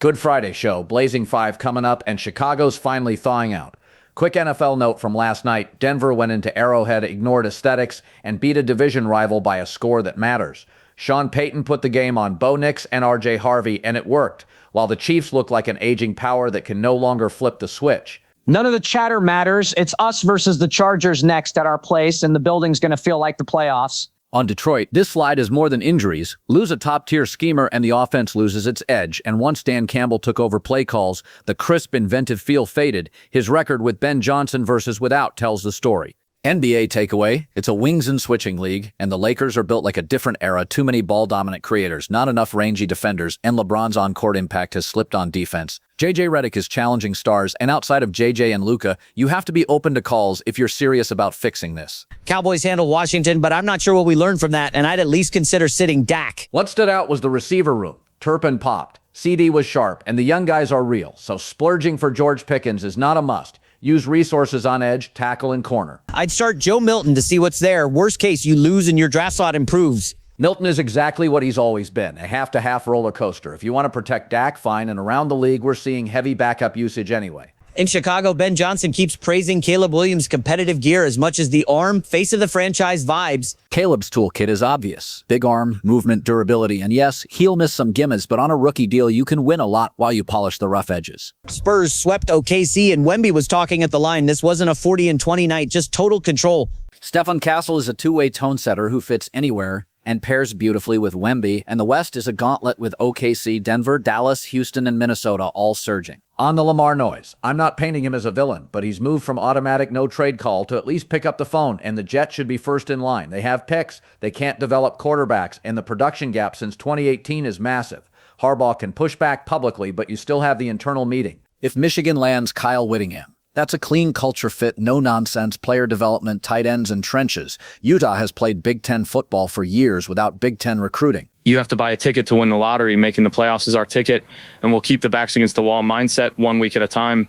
Good Friday show, Blazing 5 coming up, and Chicago's finally thawing out. Quick NFL note from last night, Denver went into Arrowhead, ignored aesthetics, and beat a division rival by a score that matters. Sean Payton put the game on Bo Nix and RJ Harvey, and it worked, while the Chiefs look like an aging power that can no longer flip the switch. None of the chatter matters. It's us versus the Chargers next at our place, and the building's going to feel like the playoffs. On Detroit, this slide is more than injuries. Lose a top-tier schemer and the offense loses its edge. And once Dan Campbell took over play calls, the crisp, inventive feel faded. His record with Ben Johnson versus without tells the story. NBA takeaway, it's a wings and switching league, and the Lakers are built like a different era. Too many ball-dominant creators, not enough rangy defenders, and LeBron's on-court impact has slipped on defense. JJ Redick is challenging stars, and outside of JJ and Luka, you have to be open to calls if you're serious about fixing this. Cowboys handle Washington, but I'm not sure what we learned from that, and I'd at least consider sitting Dak. What stood out was the receiver room. Turpin popped. CD was sharp, and the young guys are real, so splurging for George Pickens is not a must. Use resources on edge, tackle, and corner. I'd start Joe Milton to see what's there. Worst case, you lose and your draft slot improves. Milton is exactly what he's always been, a half-to-half roller coaster. If you want to protect Dak, fine, and around the league, we're seeing heavy backup usage anyway. In Chicago, Ben Johnson keeps praising Caleb Williams' competitive gear as much as the arm, face of the franchise vibes. Caleb's toolkit is obvious. Big arm, movement, durability, and yes, he'll miss some gimmies, but on a rookie deal, you can win a lot while you polish the rough edges. Spurs swept OKC, and Wemby was talking at the line. This wasn't a 40-20 night, just total control. Stefan Castle is a two-way tone setter who fits anywhere and pairs beautifully with Wemby, and the West is a gauntlet with OKC, Denver, Dallas, Houston, and Minnesota all surging. On the Lamar noise, I'm not painting him as a villain, but he's moved from automatic no-trade call to at least pick up the phone, and the Jets should be first in line. They have picks, they can't develop quarterbacks, and the production gap since 2018 is massive. Harbaugh can push back publicly, but you still have the internal meeting. If Michigan lands Kyle Whittingham, that's a clean culture fit, no-nonsense player development, tight ends, and trenches. Utah has played Big Ten football for years without Big Ten recruiting. You have to buy a ticket to win the lottery. Making the playoffs is our ticket, and we'll keep the backs against the wall mindset 1 week at a time.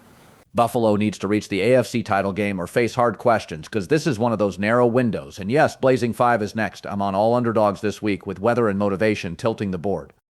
Buffalo needs to reach the AFC title game or face hard questions, because this is one of those narrow windows. And yes, Blazing 5 is next. I'm on all underdogs this week with weather and motivation tilting the board.